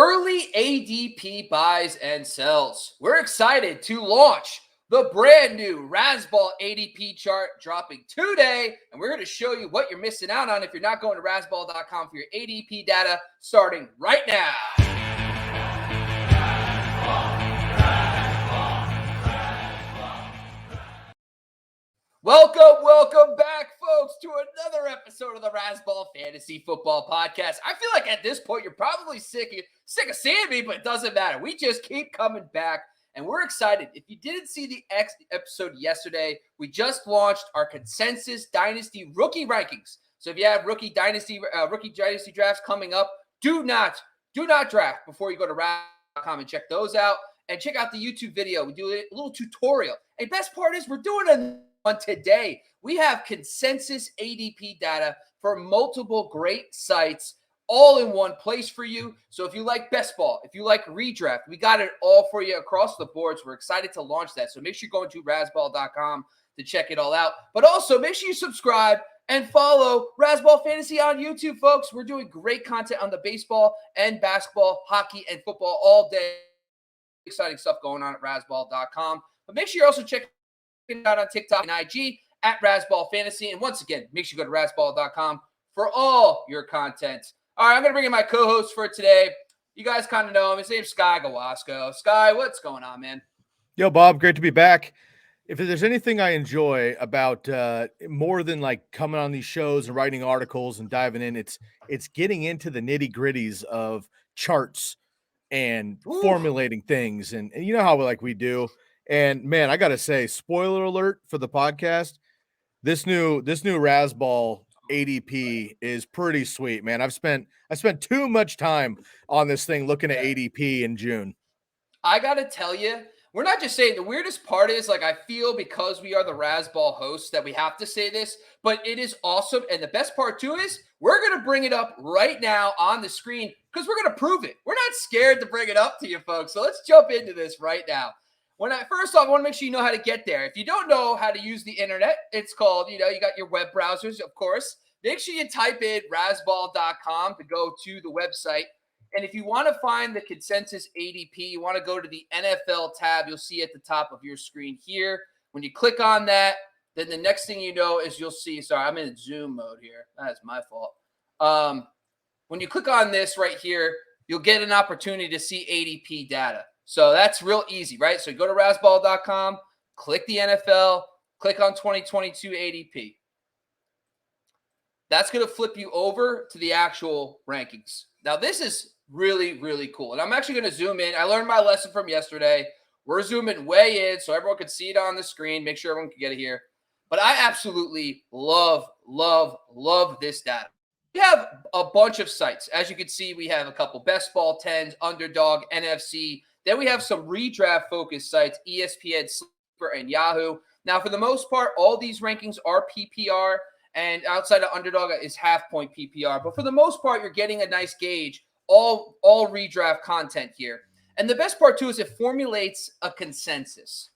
Early ADP buys and sells. We're excited to launch the brand new Razzball ADP chart dropping today, and we're going to show you what you're missing out on if you're not going to Razzball.com for your ADP data starting right now. Welcome back, folks, to another episode of the Razzball Fantasy Football Podcast. I feel like at this point you're probably sick of seeing me, but it doesn't matter. We just keep coming back, and we're excited. If you didn't see the episode yesterday, we just launched our Consensus Dynasty rookie rankings. So if you have rookie dynasty drafts coming up, do not draft before you go to Razzball.com and check those out. And check out the YouTube video. We do a little tutorial. And best part is we're doing on today. We have consensus ADP data for multiple great sites all in one place for you. So if you like best ball, if you like redraft, we got it all for you across the boards. We're excited to launch that. So make sure you're going to Razzball.com to check it all out. But also make sure you subscribe and follow Razzball Fantasy on YouTube, folks. We're doing great content on the baseball and basketball, hockey, and football all day. Exciting stuff going on at Razzball.com. But make sure you're also checking out on TikTok and IG at Razzball Fantasy. And once again, make sure you go to Razzball.com for all your content. All right, I'm going to bring in my co-host for today. You guys kind of know him. His name's Sky Gawasco. Sky, what's going on, man? Yo, Bob, great to be back. If there's anything I enjoy about more than like coming on these shows and writing articles and diving in, it's getting into the nitty-gritties of charts and formulating things. And you know how we do. And man, I gotta say, spoiler alert for the podcast, this new Razzball ADP is pretty sweet, man. I spent too much time on this thing looking at ADP in June. I gotta tell you, we're not just saying, the weirdest part is, I feel because we are the Razzball hosts that we have to say this, but it is awesome. And the best part too is we're going to bring it up right now on the screen because we're going to prove it. We're not scared to bring it up to you folks. So let's jump into this right now. First off, I want to make sure you know how to get there. If you don't know how to use the internet, it's called, you got your web browsers, of course. Make sure you type in Razzball.com to go to the website. And if you want to find the consensus ADP, you want to go to the NFL tab. You'll see at the top of your screen here. When you click on that, then the next thing you know is you'll see, sorry, I'm in Zoom mode here. That's my fault. When you click on this right here, you'll get an opportunity to see ADP data. So that's real easy, right? So you go to Razzball.com, click the NFL, click on 2022 ADP. That's going to flip you over to the actual rankings. Now, this is really, really cool. And I'm actually going to zoom in. I learned my lesson from yesterday. We're zooming way in so everyone can see it on the screen. Make sure everyone can get it here. But I absolutely love this data. We have a bunch of sites. As you can see, we have a couple best ball 10s, Underdog, NFC. Then we have some redraft-focused sites, ESPN, Sleeper, and Yahoo. Now, for the most part, all these rankings are PPR. And outside of Underdog is half-point PPR. But for the most part, you're getting a nice gauge, all redraft content here. And the best part, too, is it formulates a consensus.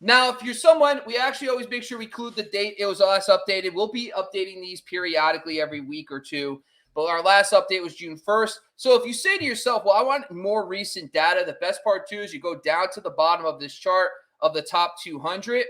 Now, if you're someone, we actually always make sure we include the date it was last updated. We'll be updating these periodically every week or two. But our last update was June 1st. So if you say to yourself, well, I want more recent data, the best part, too, is you go down to the bottom of this chart of the top 200.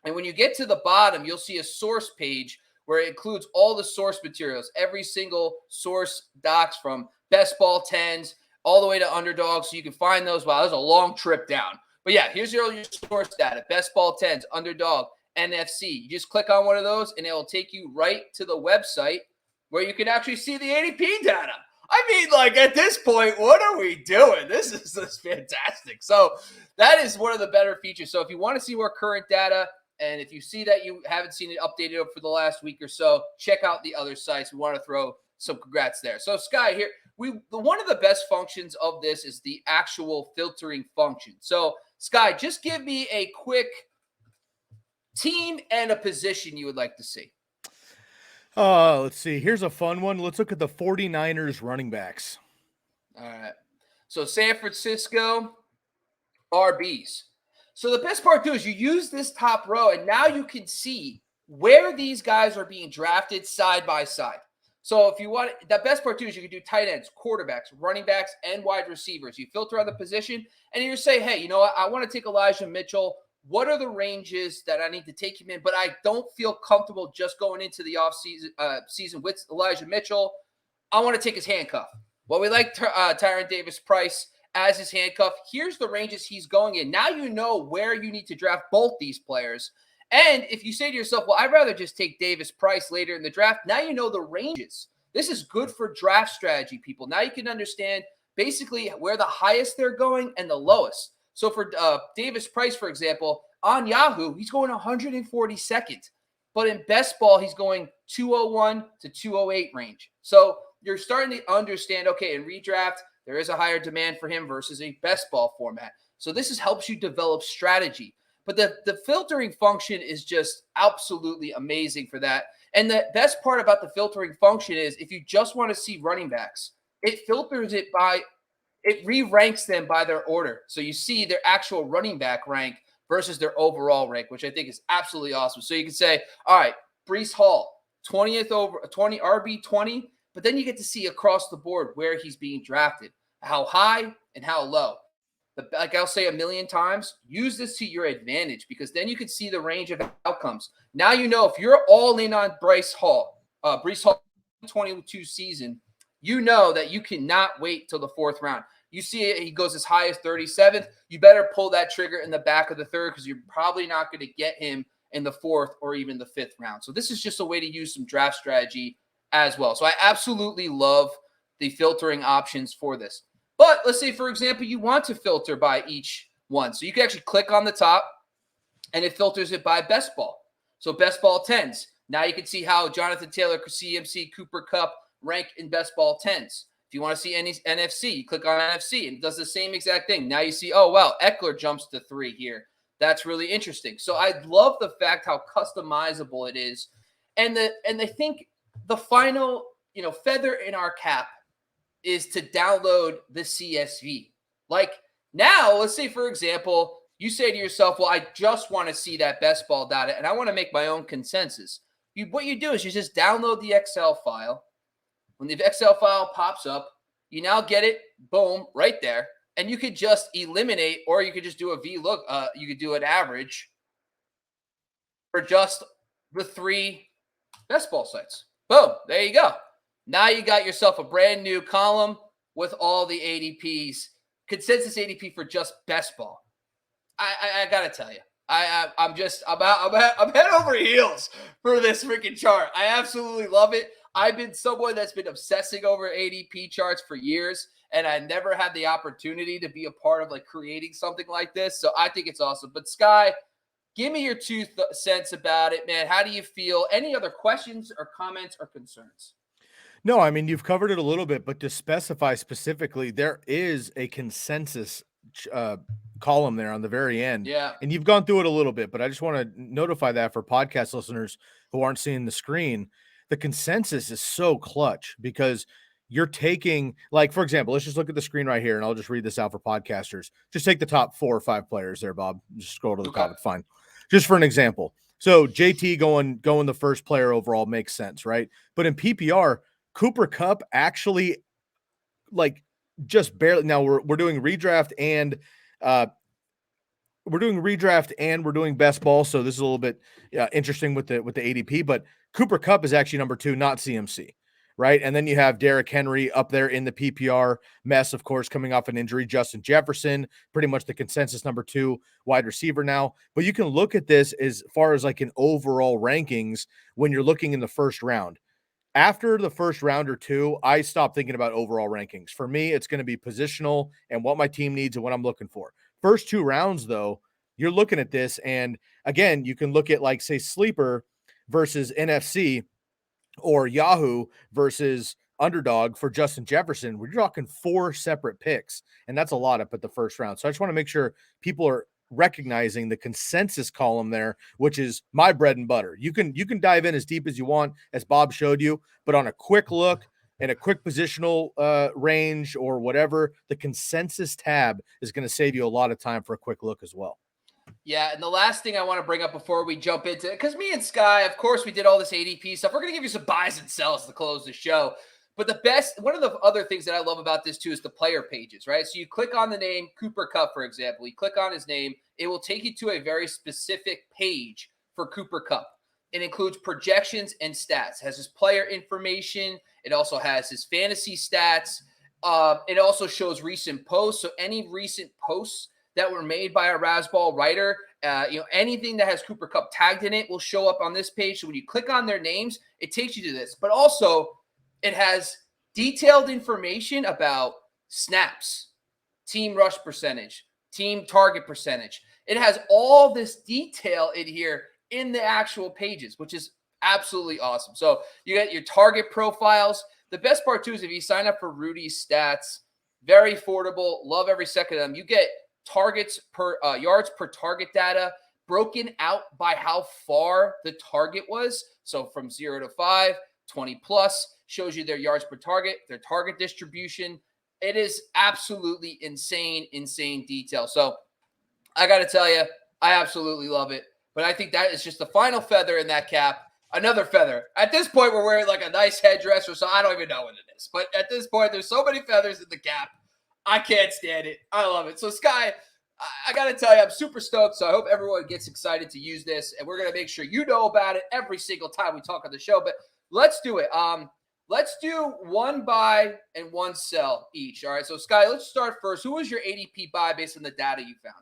And when you get to the bottom, you'll see a source page where it includes all the source materials, every single source docs from best ball 10s all the way to Underdog. So you can find those. Wow, that was a long trip down. But yeah, here's your source data, best ball 10s, Underdog, NFC. You just click on one of those and it will take you right to the website where you can actually see the ADP data. I mean, at this point, what are we doing? This is fantastic. So that is one of the better features. So if you want to see more current data, and if you see that you haven't seen it updated for the last week or so, check out the other sites. We want to throw some congrats there. So Sky, here, one of the best functions of this is the actual filtering function. So Sky, just give me a quick team and a position you would like to see. Let's see. Here's a fun one. Let's look at the 49ers running backs. All right. So San Francisco RBs. So the best part, too, is you use this top row, and now you can see where these guys are being drafted side by side. So if you want, the best part too is you can do tight ends, quarterbacks, running backs, and wide receivers. You filter on the position, and you say, hey, you know what? I want to take Elijah Mitchell. What are the ranges that I need to take him in? But I don't feel comfortable just going into the season with Elijah Mitchell. I want to take his handcuff. Well, we like Tyron Davis-Price as his handcuff. Here's the ranges he's going in. Now you know where you need to draft both these players. And if you say to yourself, well, I'd rather just take Davis-Price later in the draft, now you know the ranges. This is good for draft strategy, people. Now you can understand basically where the highest they're going and the lowest. So for Davis-Price, for example, on Yahoo, he's going 142nd. But in best ball, he's going 201 to 208 range. So you're starting to understand, okay, in redraft, there is a higher demand for him versus a best ball format. So this helps you develop strategy. But the filtering function is just absolutely amazing for that. And the best part about the filtering function is if you just want to see running backs, it filters it it re-ranks them by their order. So you see their actual running back rank versus their overall rank, which I think is absolutely awesome. So you can say, all right, Breece Hall, 20th over 20 RB 20, but then you get to see across the board where he's being drafted, how high and how low. Like I'll say a million times, use this to your advantage because then you can see the range of outcomes. Now you know if you're all in on Breece Hall 22 season, you know that you cannot wait till the fourth round. You see it, he goes as high as 37th. You better pull that trigger in the back of the third because you're probably not going to get him in the fourth or even the fifth round. So this is just a way to use some draft strategy as well. So I absolutely love the filtering options for this. But let's say, for example, you want to filter by each one. So you can actually click on the top and it filters it by best ball. So best ball 10s. Now you can see how Jonathan Taylor, CMC, Cooper Kupp rank in best ball 10s. If you want to see any NFC, you click on NFC and it does the same exact thing. Now you see, oh, wow, Eckler jumps to 3 here. That's really interesting. So I love the fact how customizable it is. And I think the final, feather in our cap is to download the CSV. Like now, let's say, for example, you say to yourself, well, I just want to see that best ball data and I want to make my own consensus. What you do is you just download the Excel file. When the Excel file pops up, you now get it, boom, right there. And you could just eliminate, or you could just do a VLOOK. You could do an average for just the 3 best ball sites. Boom, there you go. Now you got yourself a brand new column with all the ADPs, consensus ADP for just best ball. I gotta tell you, I'm head over heels for this freaking chart. I absolutely love it. I've been someone that's been obsessing over ADP charts for years, and I never had the opportunity to be a part of creating something like this. So I think it's awesome. But Sky, give me your 2 cents about it, man. How do you feel? Any other questions or comments or concerns? No, I mean, you've covered it a little bit, but to specify specifically, there is a consensus column there on the very end. Yeah. And you've gone through it a little bit, but I just want to notify that for podcast listeners who aren't seeing the screen. The consensus is so clutch because you're taking, for example, let's just look at the screen right here, and I'll just read this out for podcasters. Just take the top 4 or 5 players there, Bob. Just scroll to the top. It's fine. Just for an example. So JT going the first player overall makes sense, right? But in PPR, Cooper Kupp actually just barely. Now we're doing redraft and we're doing best ball. So this is a little bit interesting with the ADP, but Cooper Kupp is actually number 2, not CMC, right? And then you have Derrick Henry up there in the PPR mess, of course, coming off an injury. Justin Jefferson, pretty much the consensus number 2 wide receiver now. But you can look at this as far as an overall rankings when you're looking in the first round. After the first round or 2, I stopped thinking about overall rankings. For me, it's going to be positional and what my team needs and what I'm looking for. First 2 rounds, though, you're looking at this, and again, you can look at say Sleeper versus NFC or Yahoo versus Underdog for Justin Jefferson. We're talking 4 separate picks, and that's a lot up at the first round. So I just want to make sure people are recognizing the consensus column there, which is my bread and butter. You can dive in as deep as you want, as Bob showed you, but on a quick look and a quick positional range or whatever, the consensus tab is going to save you a lot of time for a quick look as well. Yeah, and the last thing I want to bring up before we jump into it, because me and Sky, of course, we did all this ADP stuff. We're going to give you some buys and sells to close the show. But one of the other things that I love about this too is the player pages, right? So you click on the name Cooper Cup, for example. You click on his name, it will take you to a very specific page for Cooper Cup. It includes projections and stats. It has his player information. It also has his fantasy stats. It also shows recent posts. So any recent posts that were made by a Razzball writer, anything that has Cooper Cup tagged in it will show up on this page. So when you click on their names, it takes you to this. But also, it has detailed information about snaps, team rush percentage, team target percentage. It has all this detail in here in the actual pages, which is absolutely awesome. So you get your target profiles. The best part too is if you sign up for Rudy's stats, very affordable. Love every second of them. You get targets per yards per target data broken out by how far the target was. So from 0 to 5, 20 plus shows you their yards per target, their target distribution. It is absolutely insane detail. So I got to tell you, I absolutely love it. But I think that is just the final feather in that cap. Another feather. At this point, we're wearing like a nice headdress or so. I don't even know what it is. But at this point, there's so many feathers in the cap. I can't stand it. I love it. So, Sky, I got to tell you, I'm super stoked. So I hope everyone gets excited to use this. And we're going to make sure you know about it every single time we talk on the show. But let's do it. Let's do one buy and one sell each. All right. So, Sky, let's start first. Who was your ADP buy based on the data you found?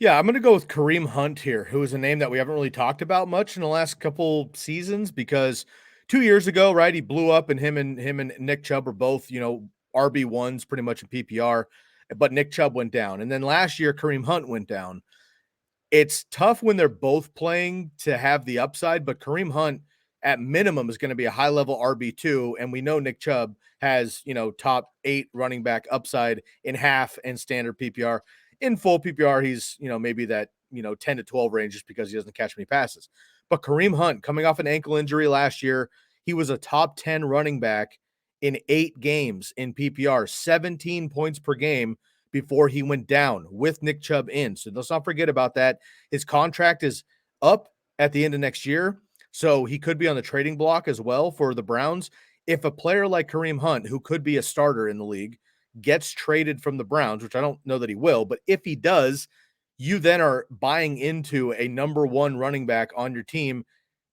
Yeah, I'm going to go with Kareem Hunt here, who is a name that we haven't really talked about much in the last couple seasons because 2 years ago, right, he blew up and him and Nick Chubb are both, RB1s pretty much in PPR, but Nick Chubb went down. And then last year, Kareem Hunt went down. It's tough when they're both playing to have the upside, but Kareem Hunt at minimum is going to be a high level RB2. And we know Nick Chubb has, top 8 running back upside in half and standard PPR. In full PPR, he's, maybe that, 10 to 12 range just because he doesn't catch many passes. But Kareem Hunt, coming off an ankle injury last year, he was a top 10 running back in 8 games in PPR, 17 points per game before he went down with Nick Chubb in. So let's not forget about that. His contract is up at the end of next year, so he could be on the trading block as well for the Browns. If a player like Kareem Hunt, who could be a starter in the league, gets traded from the Browns, which I don't know that he will, but if he does, you then are buying into a number 1 running back on your team,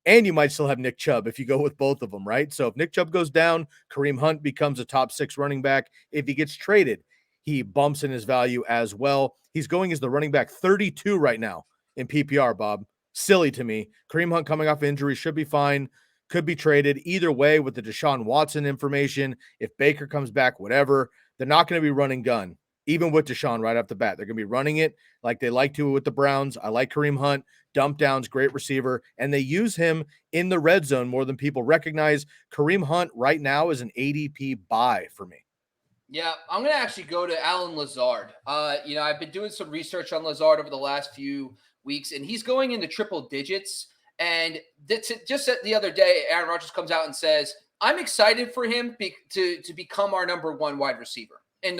and you might still have Nick Chubb if you go with both of them, right? So if Nick Chubb goes down, Kareem Hunt becomes a top 6 running back. If he gets traded, he bumps in his value as well. He's going as the running back 32 right now in PPR, Bob. Silly to me. Kareem Hunt coming off injury should be fine. Could be traded either way with the Deshaun Watson information. If Baker comes back, whatever, they're not going to be running gun, even with Deshaun right off the bat. They're going to be running it like they like to with the Browns. I like Kareem Hunt. Dump downs, great receiver, and they use him in the red zone more than people recognize. Kareem Hunt right now is an ADP buy for me. Yeah, I'm going to actually go to Alan Lazard. I've been doing some research on Lazard over the last few weeks, and he's going into triple digits. And just the other day, Aaron Rodgers comes out and says, I'm excited for him to become our number 1 wide receiver. In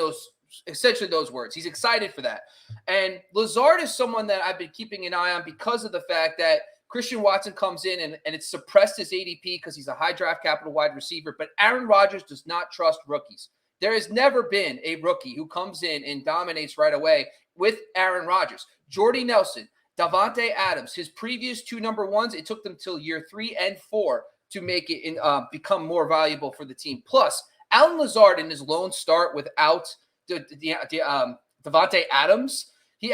essentially those words. He's excited for that. And Lazard is someone that I've been keeping an eye on because of the fact that Christian Watson comes in and it's suppressed his ADP because he's a high draft capital wide receiver. But Aaron Rodgers does not trust rookies. There has never been a rookie who comes in and dominates right away with Aaron Rodgers. Jordy Nelson, Davante Adams, his previous 2 number 1s, it took them till year 3 and 4 to make it become more valuable for the team. Plus, Alan Lazard in his lone start without Davante Adams, he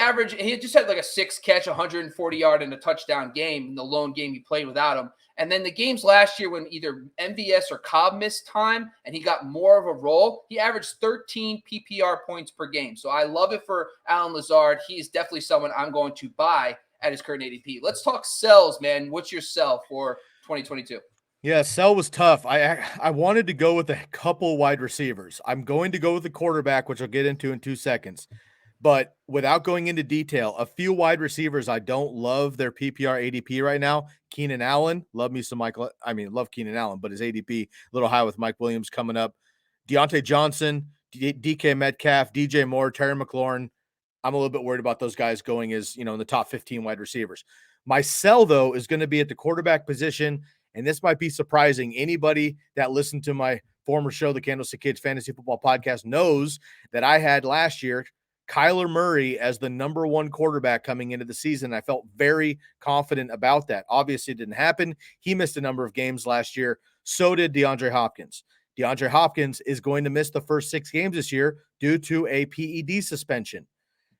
just had like a 6 catch, 140 yard and a touchdown game in the lone game he played without him. And then the games last year when either MVS or Cobb missed time and he got more of a role, he averaged 13 PPR points per game. So I love it for Alan Lazard. He is definitely someone I'm going to buy at his current ADP. Let's talk sells, man. What's your sell for 2022? Yeah, sell was tough. I wanted to go with a couple wide receivers. I'm going to go with the quarterback, which I'll get into in 2 seconds. But without going into detail, a few wide receivers I don't love their PPR ADP right now. Keenan Allen, love me some Michael. I mean, love Keenan Allen, but his ADP a little high with Mike Williams coming up. Deontay Johnson, DK Metcalf, DJ Moore, Terry McLaurin. I'm a little bit worried about those guys going as, in the top 15 wide receivers. My sell, though, is going to be at the quarterback position, and this might be surprising. Anybody that listened to my former show, the Candlestick Kids Fantasy Football Podcast, knows that I had last year Kyler Murray as the number one quarterback coming into the season. I felt very confident about that. Obviously, it didn't happen. He missed a number of games last year. So did DeAndre Hopkins. DeAndre Hopkins is going to miss the first 6 games this year due to a PED suspension.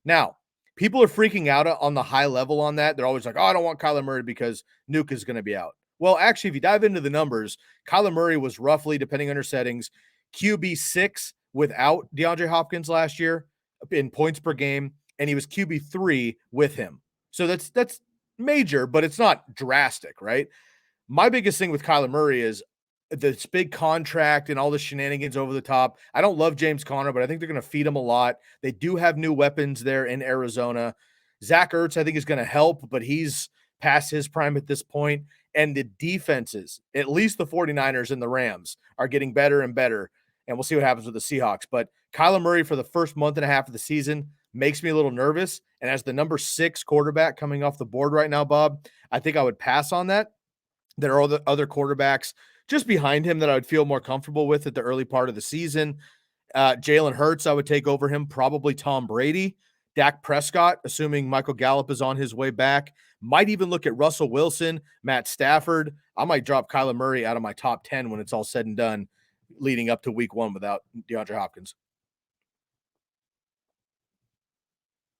Now, people are freaking out on the high level on that. They're always like, oh, I don't want Kyler Murray because Nuke is going to be out. Well, actually, if you dive into the numbers, Kyler Murray was roughly, depending on your settings, QB6 without DeAndre Hopkins last year in points per game, and he was QB3 with him. So that's major, but it's not drastic, right? My biggest thing with Kyler Murray is this big contract and all the shenanigans over the top. I don't love James Conner, but I think they're going to feed him a lot. They do have new weapons there in Arizona. Zach Ertz, I think, is going to help, but he's past his prime at this point. And the defenses, at least the 49ers and the Rams, are getting better and better. And we'll see what happens with the Seahawks. But Kyler Murray for the first month and a half of the season makes me a little nervous. And as the number 6 quarterback coming off the board right now, Bob, I think I would pass on that. There are other quarterbacks just behind him that I would feel more comfortable with at the early part of the season. Jalen Hurts, I would take over him, probably Tom Brady. Dak Prescott, assuming Michael Gallup is on his way back. Might even look at Russell Wilson, Matt Stafford. I might drop Kyler Murray out of my top 10 when it's all said and done leading up to week 1 without DeAndre Hopkins.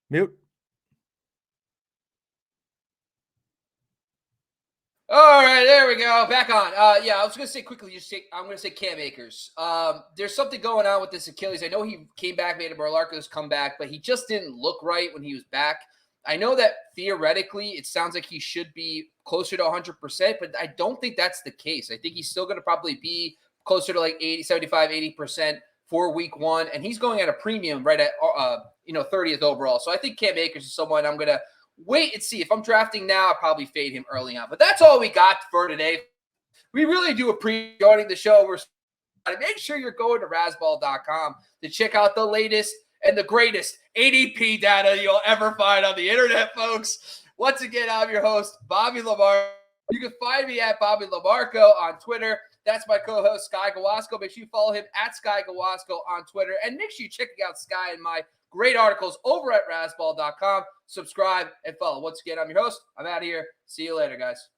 Mute. All right, there we go. Back on. Yeah, I was going to say quickly, I'm going to say Cam Akers. There's something going on with this Achilles. I know he came back, made a miraculous comeback, but he just didn't look right when he was back. I know that theoretically it sounds like he should be closer to 100%, but I don't think that's the case. I think he's still going to probably be closer to like 80% for week 1, and he's going at a premium right at 30th overall. So I think Cam Akers is someone I'm going to wait and see. If I'm drafting now, I'll probably fade him early on. But that's all we got for today. We really do appreciate joining the show. Make sure you're going to Razzball.com to check out the latest and the greatest ADP data you'll ever find on the internet, folks. Once again, I'm your host, Bobby Lamarco. You can find me at Bobby Lamarco on Twitter. That's my co-host, Sky Gawasco. Make sure you follow him at Sky Gawasco on Twitter. And make sure you check out Sky and my great articles over at Razzball.com. Subscribe and follow. Once again, I'm your host. I'm out of here. See you later, guys.